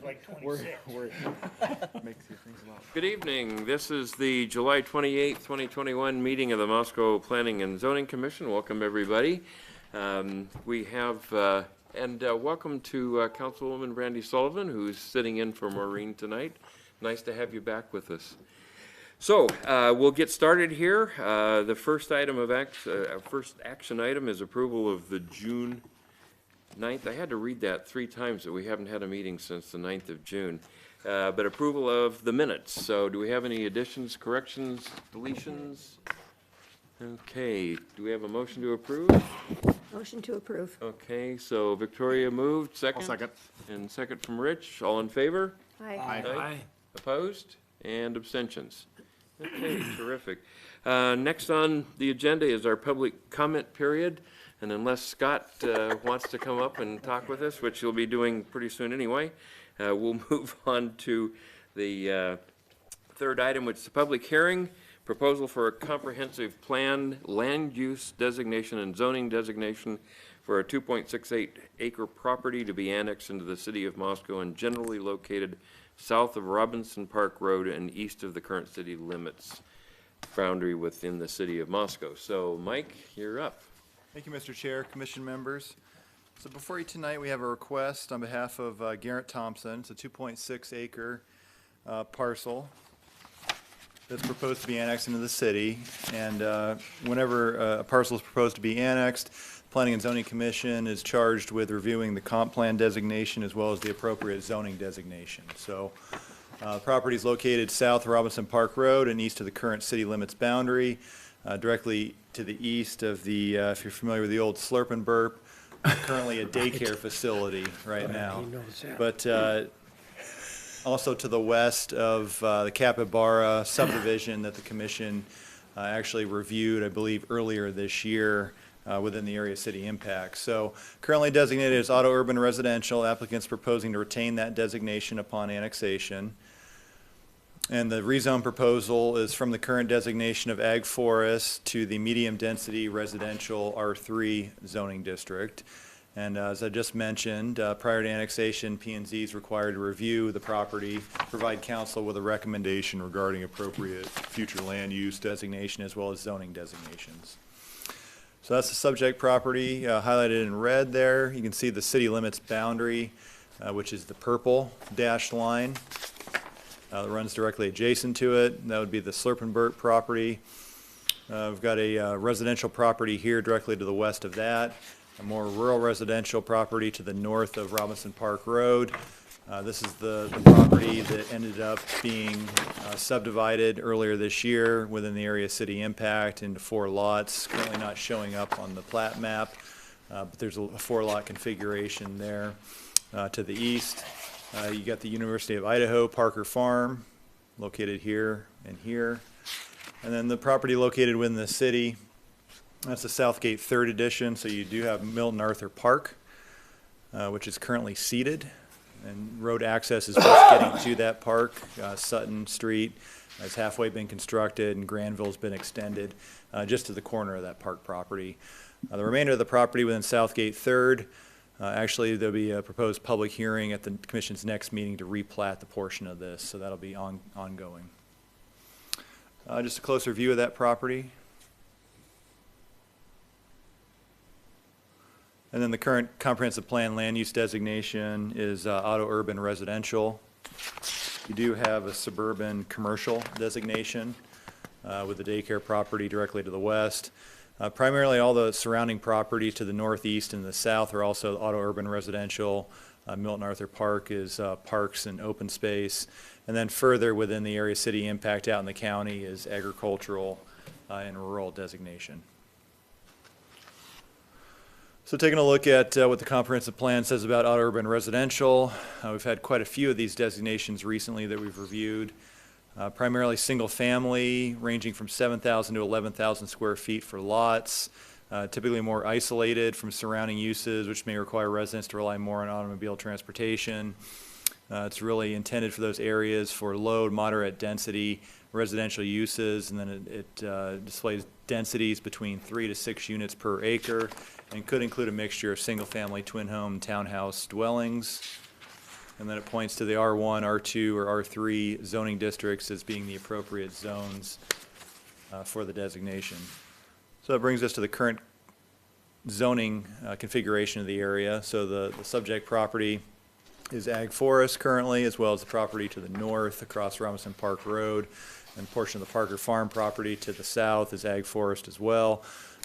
like 26. Makes you think a lot. Good evening. This is the July 28th, 2021 meeting of the Moscow Planning and Zoning Commission. Welcome, everybody. Welcome to Councilwoman Brandy Sullivan, who's sitting in for Maureen tonight. Nice to have you back with us. So we'll get started here. The first item of first action item is approval of the June 9th. I had to read that 3 times that we haven't had a meeting since the 9th of June. But approval of the minutes. So do we have any additions, corrections, deletions? Okay, do we have a motion to approve? Motion to approve. Okay, so Victoria moved, second? I'll second. And second from Rich. All in favor? Aye. Aye. Opposed? And abstentions? Okay, terrific. Next on the agenda is our public comment period. And unless Scott wants to come up and talk with us, which he'll be doing pretty soon anyway, we'll move on to the third item, which is the public hearing, proposal for a comprehensive plan, land use designation and zoning designation for a 2.68 acre property to be annexed into the city of Moscow and generally located south of Robinson Park Road and east of the current city limits boundary within the city of Moscow. So Mike, you're up. Thank you, Mr. Chair, Commission members. So before you tonight, we have a request on behalf of Garrett Thompson. It's a 2.6 acre parcel that's proposed to be annexed into the city. And whenever a parcel is proposed to be annexed, the Planning and Zoning Commission is charged with reviewing the comp plan designation as well as the appropriate zoning designation. So the property is located south of Robinson Park Road and east of the current city limits boundary, directly to the east of the, if you're familiar with the old Slurp and Burp, currently a daycare facility right now. But also to the west of the Capybara subdivision that the commission actually reviewed, I believe, earlier this year within the area city impact. So currently designated as auto urban residential, applicants proposing to retain that designation upon annexation. And the rezone proposal is from the current designation of ag forest to the medium density residential R3 zoning district. And as I just mentioned, prior to annexation, P&Z is required to review the property, provide council with a recommendation regarding appropriate future land use designation as well as zoning designations. So that's the subject property highlighted in red there. You can see the city limits boundary, which is the purple dashed line. That runs directly adjacent to it. That would be the Slurp and Burt property. We've got a residential property here directly to the west of that, a more rural residential property to the north of Robinson Park Road. This is the property that ended up being subdivided earlier this year within the area city impact into 4 lots, currently not showing up on the plat map, but there's a 4-lot configuration there to the east. You got the University of Idaho Parker Farm located here and here. And then the property located within the city, that's the Southgate 3rd edition. So you do have Milton Arthur Park, which is currently seeded. And road access is just getting to that park. Sutton Street has halfway been constructed and Granville's been extended just to the corner of that park property. The remainder of the property within Southgate 3rd, actually, there'll be a proposed public hearing at the commission's next meeting to replat the portion of this, so that'll be ongoing. Just a closer view of that property. And then the current comprehensive plan land use designation is auto urban residential. You do have a suburban commercial designation with the daycare property directly to the west. Primarily all the surrounding property to the northeast and the south are also auto urban residential. Milton Arthur Park is parks and open space. And then further within the area city impact out in the county is agricultural and rural designation. So taking a look at what the comprehensive plan says about auto urban residential, we've had quite a few of these designations recently that we've reviewed. Primarily single family, ranging from 7,000 to 11,000 square feet for lots, typically more isolated from surrounding uses, which may require residents to rely more on automobile transportation. It's really intended for those areas for low, moderate density residential uses, and then it displays densities between 3 to 6 units per acre, and could include a mixture of single family, twin home, townhouse dwellings. and then it points to the R1, R2, or R3 zoning districts as being the appropriate zones for the designation. So that brings us to the current zoning configuration of the area. So the subject property is ag forest currently, as well as the property to the north across Robinson Park Road, and a portion of the Parker Farm property to the south is ag forest as well.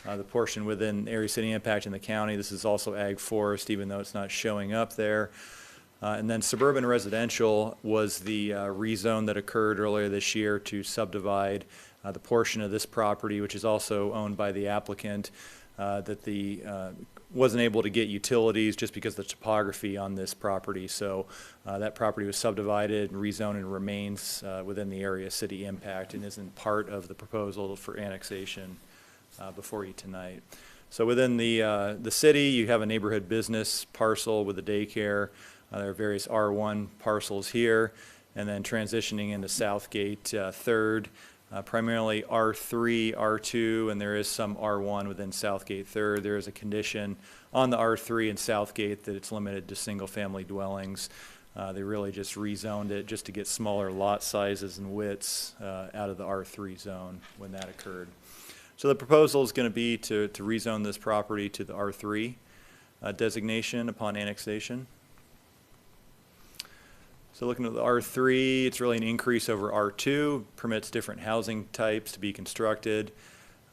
The portion within area city impact in the county, this is also ag forest, even though it's not showing up there. And then Suburban Residential was the rezone that occurred earlier this year to subdivide the portion of this property, which is also owned by the applicant, that wasn't able to get utilities just because of the topography on this property. So that property was subdivided and rezoned and remains within the area city impact and isn't part of the proposal for annexation before you tonight. So within the city, you have a neighborhood business parcel with a daycare. There are various R1 parcels here, and then transitioning into Southgate Third, primarily R3, R2, and there is some R1 within Southgate Third. There is a condition on the R3 in Southgate that it's limited to single-family dwellings. They really just rezoned it just to get smaller lot sizes and widths out of the R3 zone when that occurred. So the proposal is going to be to rezone this property to the R3 designation upon annexation. So looking at the R3, it's really an increase over R2, permits different housing types to be constructed.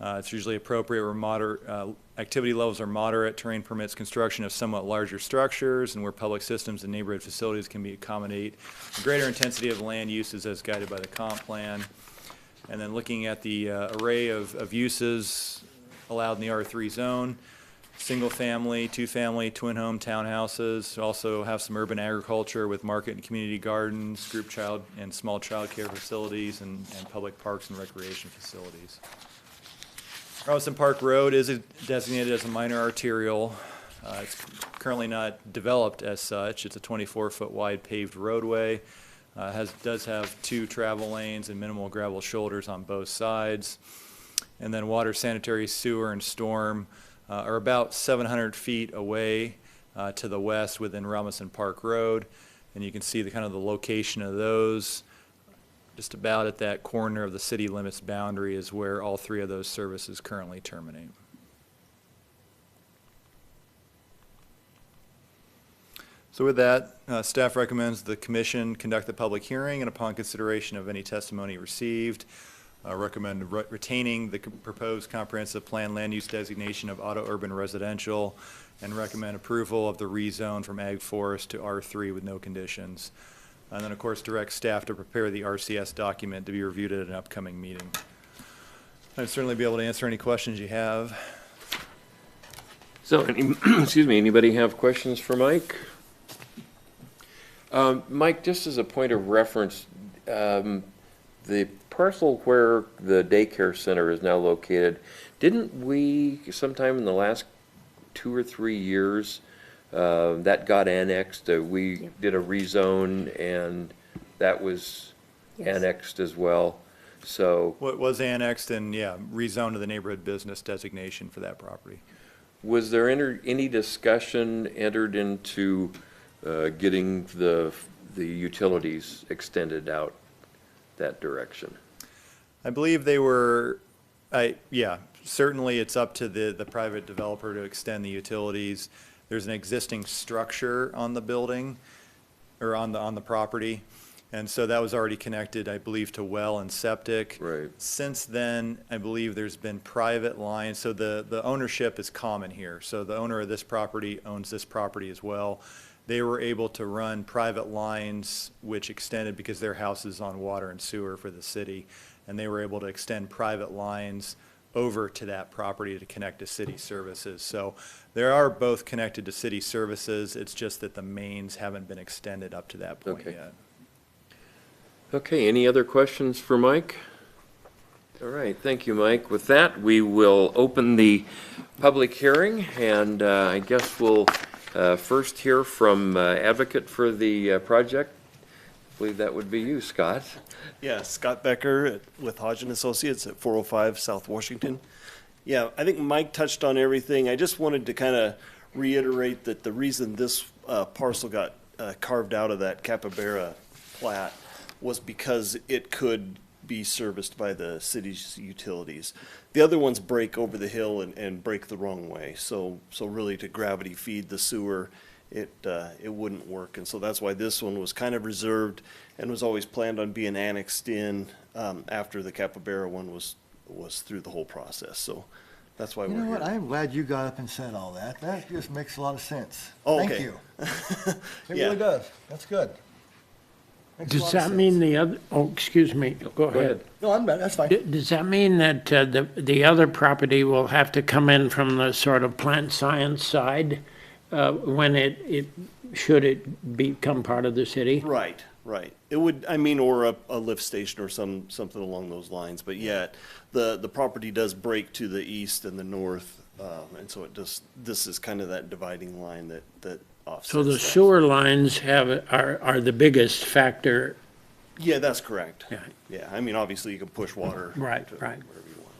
It's usually appropriate where activity levels are moderate. Terrain permits construction of somewhat larger structures, and where public systems and neighborhood facilities can accommodate a greater intensity of land uses as guided by the comp plan. And then looking at the array of uses allowed in the R3 zone, single family, two family, twin home townhouses, also have some urban agriculture with market and community gardens, group child and small child care facilities, and public parks and recreation facilities. Robinson Park Road is designated as a minor arterial. It's currently not developed as such. It's a 24-foot wide paved roadway. Does have 2 travel lanes and minimal gravel shoulders on both sides. And then water, sanitary, sewer, and storm are about 700 feet away to the west within Robinson Park Road. And you can see the kind of the location of those. Just about at that corner of the city limits boundary is where all 3 of those services currently terminate. So with that, staff recommends the commission conduct the public hearing, and upon consideration of any testimony received, recommend retaining the proposed comprehensive plan land use designation of auto urban residential, and recommend approval of the rezone from ag forest to R3 with no conditions. And then, of course, direct staff to prepare the RCS document to be reviewed at an upcoming meeting. I'd certainly be able to answer any questions you have. So, excuse me, anybody have questions for Mike? Mike, just as a point of reference, the parcel where the daycare center is now located, didn't we sometime in the last 2 or 3 years that got annexed? We did a rezone and that was annexed as well. So What was annexed and, yeah, rezoned to the neighborhood business designation for that property. was there any discussion entered into getting the utilities extended out that direction? I believe they were, yeah, certainly it's up to the private developer to extend the utilities. There's an existing structure on the building, or on the property, and so that was already connected, I believe, to well and septic. Right. Since then, I believe there's been private lines, so the ownership is common here. So the owner of this property owns this property as well. They were able to run private lines which extended, because their house is on water and sewer for the city, and they were able to extend private lines over to that property to connect to city services. So they are both connected to city services. It's just that the mains haven't been extended up to that point Okay. yet. Okay, any other questions for Mike? All right, thank you, Mike. With that, we will open the public hearing, and I guess we'll first hear from advocate for the project. I believe that would be you, Scott. Yeah, Scott Becker with Hodge & Associates at 405 South Washington. Yeah, I think Mike touched on everything. I just wanted to kind of reiterate that the reason this parcel got carved out of that Capybara plat was because it could be serviced by the city's utilities. The other ones break over the hill and break the wrong way. So really to gravity feed the sewer, it wouldn't work. And so that's why this one was kind of reserved and was always planned on being annexed in after the Capybara one was through the whole process. So that's why You we're know here. what? I'm glad you got up and said all that. That just makes a lot of sense. Oh, Thank okay. you. It Yeah. really does. That's good. Makes a lot Does of that sense. mean the other, oh, excuse me, go ahead. No, that's fine. Does that mean that the other property will have to come in from the sort of plant science side when should it become part of the city? Right, right. It would, I mean, or a lift station or something along those lines. But yet, the property does break to the east and the north, and so this is kind of that dividing line that offsets. So the that. sewer lines are the biggest factor. Yeah, that's correct. Yeah. Yeah, I mean, obviously you can push water. Right, to right. Wherever you want.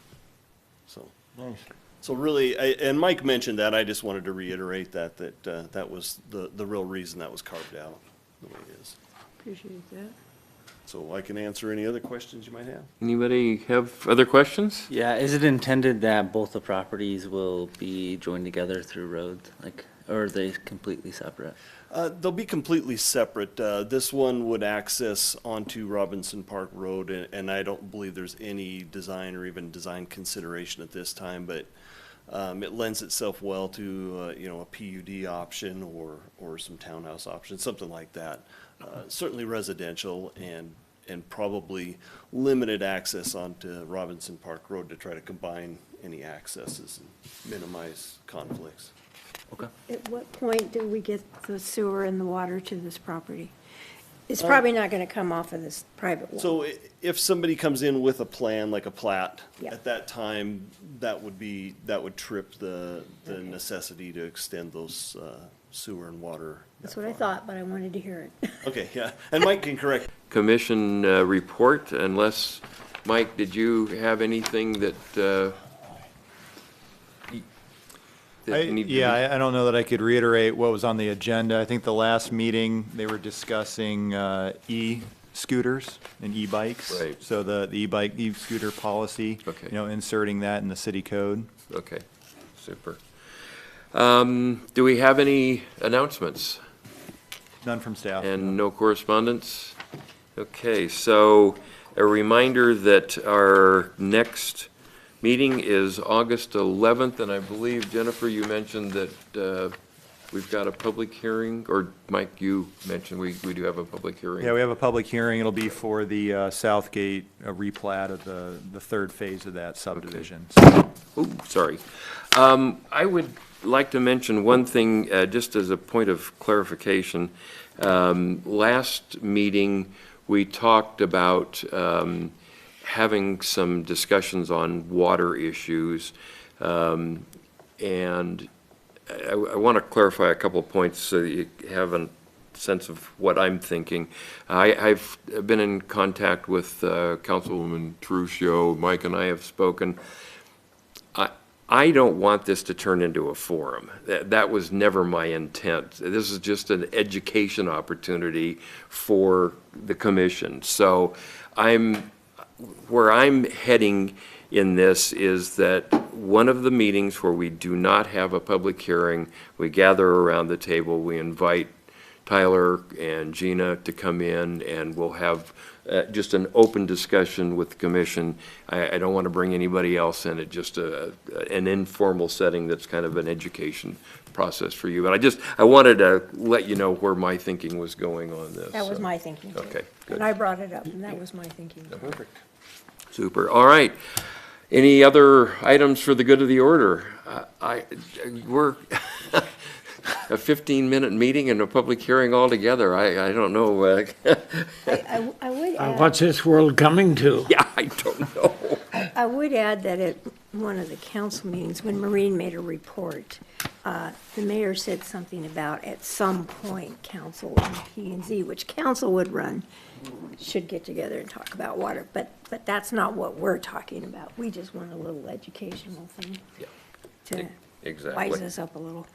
So, Nice. so really, and Mike mentioned that, I just wanted to reiterate that was the real reason that was carved out the way it is. Appreciate that. So I can answer any other questions you might have. Anybody have other questions? Yeah, is it intended that both the properties will be joined together through roads, or are they completely separate? They'll be completely separate. This one would access onto Robinson Park Road, and I don't believe there's any design or even design consideration at this time, but it lends itself well to, a PUD option or some townhouse option, something like that. Certainly residential and probably limited access onto Robinson Park Road to try to combine any accesses and minimize conflicts. Okay. At what point do we get the sewer and the water to this property? It's probably not going to come off of this private one. So if somebody comes in with a plan, like a plat, Yeah. at that time, that would trip the necessity to extend those sewer and water. That's that what I far. thought, but I wanted to hear it. Okay, yeah, and Mike can correct. Commission report, unless, Mike, did you have anything that needed to be- I don't know that I could reiterate what was on the agenda. I think the last meeting, they were discussing e-scooters and e-bikes. Right. So the e-scooter policy, Okay. inserting that in the city code. Okay, super. Do we have any announcements? None from staff. And no correspondence? Okay, so a reminder that our next meeting is August 11th, and I believe, Jennifer, you mentioned that we've got a public hearing, or Mike, you mentioned we do have a public hearing. Yeah, we have a public hearing. It'll be for the Southgate replat of the third phase of that subdivision. Ooh, sorry. I would like to mention one thing, just as a point of clarification. Last meeting, we talked about having some discussions on water issues. And I want to clarify a couple of points so that you have a sense of what I'm thinking. I've been in contact with Councilwoman Truccio. Mike and I have spoken. I don't want this to turn into a forum. That was never my intent. This is just an education opportunity for the commission. So where I'm heading in this is that one of the meetings where we do not have a public hearing, we gather around the table, we invite Tyler and Gina to come in, and we'll have just an open discussion with the commission. I don't want to bring anybody else in, just an informal setting that's kind of an education process for you. But I wanted to let you know where my thinking was going on this. That was so. my thinking, too. Okay, good. And I brought it up, and that was my thinking. Perfect. Super. All right. Any other items for the good of the order? We're a 15-minute meeting and a public hearing altogether. I don't know. I would add, What's this world coming to? Yeah, I don't know. I would add that at one of the council meetings, when Maureen made a report, the mayor said something about, at some point, council and P&Z, which council would run, should get together and talk about water. But that's not what we're talking about. We just want a little educational thing Yeah, to exactly. wise us up a little.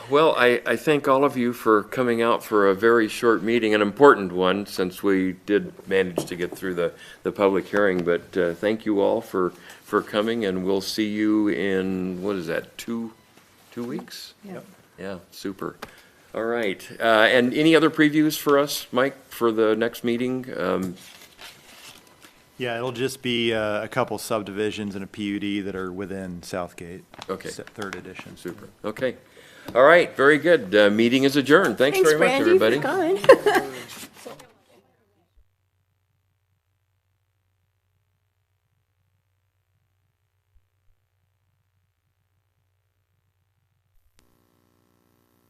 Well, I thank all of you for coming out for a very short meeting, an important one, since we did manage to get through the public hearing. But thank you all for coming, and we'll see you in, what is that, 2 weeks? Yep. Yeah, super. All right. And any other previews for us, Mike, for the next meeting? Yeah, it'll just be a couple subdivisions and a PUD that are within Southgate. Okay. Third edition. Super. Okay. All right, very good. Meeting is adjourned. Thanks very much, Randy, everybody. for coming.